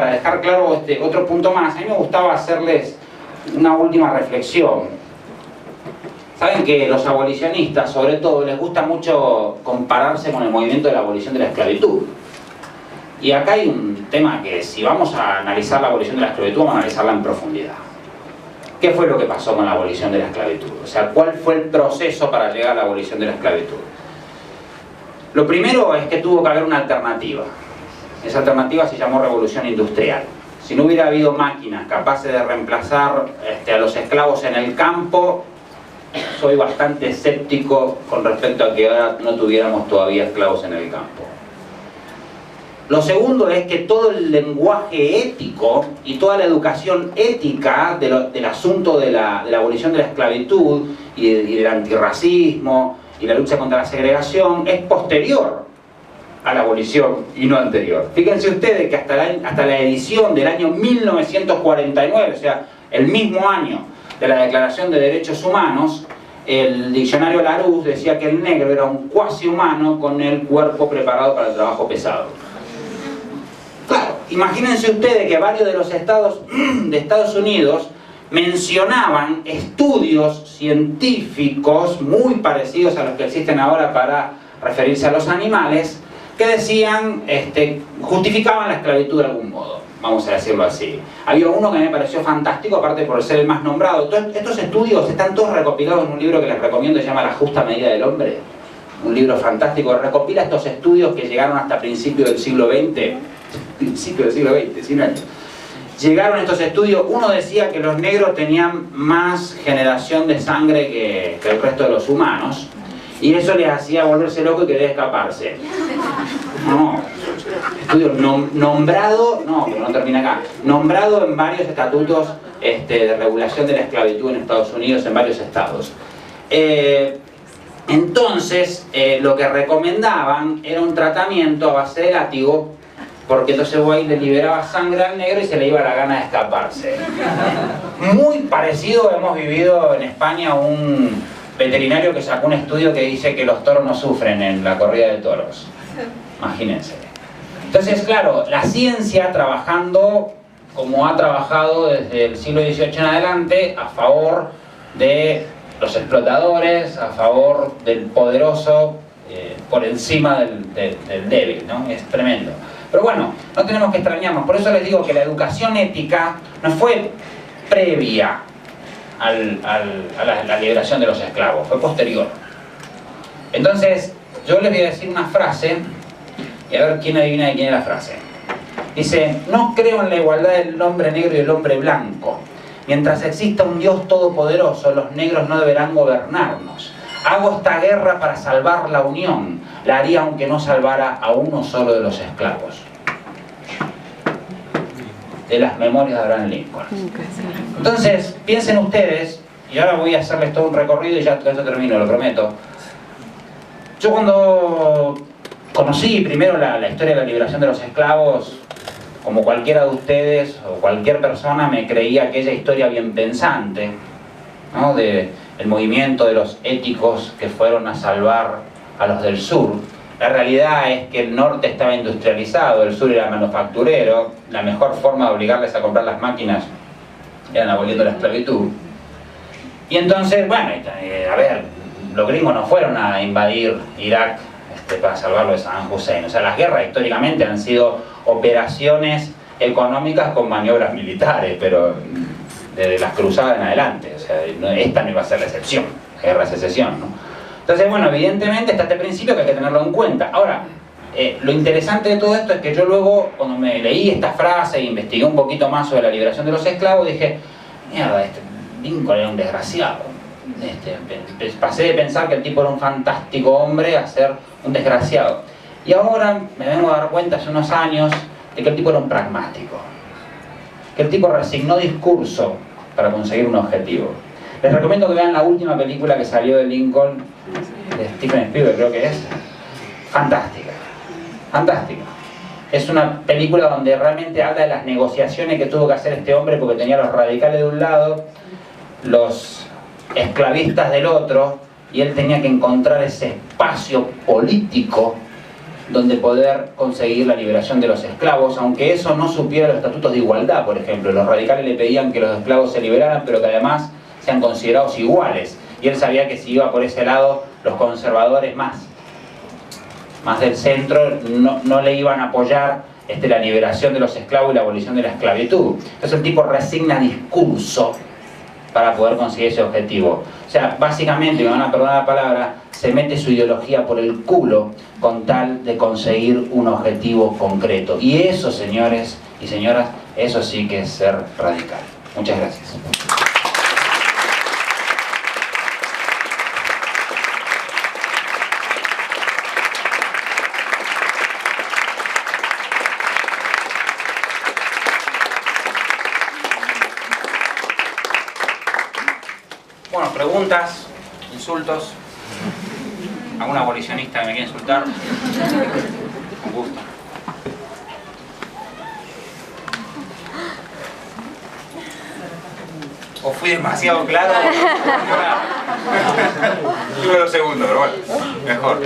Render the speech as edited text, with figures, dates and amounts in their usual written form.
para dejar claro otro punto más, a mí me gustaba hacerles una última reflexión. Saben que los abolicionistas, sobre todo, les gusta mucho compararse con el movimiento de la abolición de la esclavitud. Y acá hay un tema que, si vamos a analizar la abolición de la esclavitud, vamos a analizarla en profundidad. ¿Qué fue lo que pasó con la abolición de la esclavitud? O sea, ¿cuál fue el proceso para llegar a la abolición de la esclavitud? Lo primero es que tuvo que haber una alternativa. Esa alternativa se llamó revolución industrial. Si no hubiera habido máquinas capaces de reemplazar a los esclavos en el campo, soy bastante escéptico con respecto a que ahora no tuviéramos todavía esclavos en el campo. Lo segundo es que todo el lenguaje ético y toda la educación ética del asunto de la abolición de la esclavitud y del antirracismo y la lucha contra la segregación es posterior a la abolición y no anterior. Fíjense ustedes que hasta la edición del año 1949, o sea, el mismo año de la Declaración de Derechos Humanos, el diccionario Larousse decía que el negro era un cuasi humano con el cuerpo preparado para el trabajo pesado. Claro, imagínense ustedes que varios de los estados de Estados Unidos mencionaban estudios científicos muy parecidos a los que existen ahora para referirse a los animales, que decían, justificaban la esclavitud de algún modo, vamos a decirlo así. Había uno que me pareció fantástico, aparte por ser el más nombrado. Estos estudios están todos recopilados en un libro que les recomiendo, se llama La Justa Medida del Hombre. Un libro fantástico, recopila estos estudios que llegaron hasta principios del siglo XX. Principio del siglo XX, 100 años. Llegaron estos estudios, uno decía que los negros tenían más generación de sangre que el resto de los humanos, y eso les hacía volverse loco y querer escaparse. No, estudio nombrado, no, pero no termina acá, nombrado en varios estatutos de regulación de la esclavitud en Estados Unidos, en varios estados. Entonces, lo que recomendaban era un tratamiento a base de látigo, porque entonces ahí le liberaba sangre al negro y se le iba la gana de escaparse. Muy parecido hemos vivido en España un veterinario que sacó un estudio que dice que los toros no sufren en la corrida de toros. Imagínense. Entonces, claro, la ciencia trabajando como ha trabajado desde el siglo XVIII en adelante a favor de los explotadores, a favor del poderoso, por encima del débil, ¿no? Es tremendo. Pero bueno, no tenemos que extrañarnos. Por eso les digo que la educación ética no fue previa a la liberación de los esclavos, fue posterior. Entonces, yo les voy a decir una frase y a ver quién adivina de quién es la frase. Dice: no creo en la igualdad del hombre negro y el hombre blanco. Mientras exista un Dios todopoderoso, los negros no deberán gobernarnos. Hago esta guerra para salvar la unión. La haría aunque no salvara a uno solo de los esclavos. De las memorias de Abraham Lincoln. Entonces, piensen ustedes, y ahora voy a hacerles todo un recorrido y ya con esto termino, lo prometo. Yo cuando conocí primero la historia de la liberación de los esclavos, como cualquiera de ustedes o cualquier persona, me creía aquella historia bien pensante, ¿no? del movimiento de los éticos que fueron a salvar a los del sur. La realidad es que el norte estaba industrializado, el sur era manufacturero, la mejor forma de obligarles a comprar las máquinas era aboliendo la esclavitud. Y entonces, bueno, a ver, los gringos no fueron a invadir Irak para salvarlo de Saddam Hussein. O sea, las guerras históricamente han sido operaciones económicas con maniobras militares, pero desde las cruzadas en adelante. O sea, esta no iba a ser la excepción, la guerra de secesión, ¿no? Entonces, bueno, evidentemente está este principio que hay que tenerlo en cuenta. Ahora, lo interesante de todo esto es que yo luego, cuando me leí esta frase e investigué un poquito más sobre la liberación de los esclavos, dije, mierda, Lincoln era un desgraciado. Pasé de pensar que el tipo era un fantástico hombre a ser un desgraciado. Y ahora me vengo a dar cuenta hace unos años de que el tipo era un pragmático. Que el tipo resignó discurso para conseguir un objetivo. Les recomiendo que vean la última película que salió de Lincoln, de Steven Spielberg, creo que es. Fantástica. Fantástica. Es una película donde realmente habla de las negociaciones que tuvo que hacer este hombre, porque tenía a los radicales de un lado, los esclavistas del otro, y él tenía que encontrar ese espacio político donde poder conseguir la liberación de los esclavos, aunque eso no supiera los estatutos de igualdad, por ejemplo. Los radicales le pedían que los esclavos se liberaran, pero que además sean considerados iguales. Y él sabía que si iba por ese lado, los conservadores más del centro no le iban a apoyar la liberación de los esclavos y la abolición de la esclavitud. Entonces el tipo resigna discurso para poder conseguir ese objetivo. O sea, básicamente, me van a perdonar la palabra, se mete su ideología por el culo con tal de conseguir un objetivo concreto. Y eso, señores y señoras, eso sí que es ser radical. Muchas gracias. Bueno, preguntas, insultos. ¿Algún abolicionista que me quiera insultar? Con gusto. ¿O fui demasiado claro? Tuve 2 segundos, pero bueno, mejor.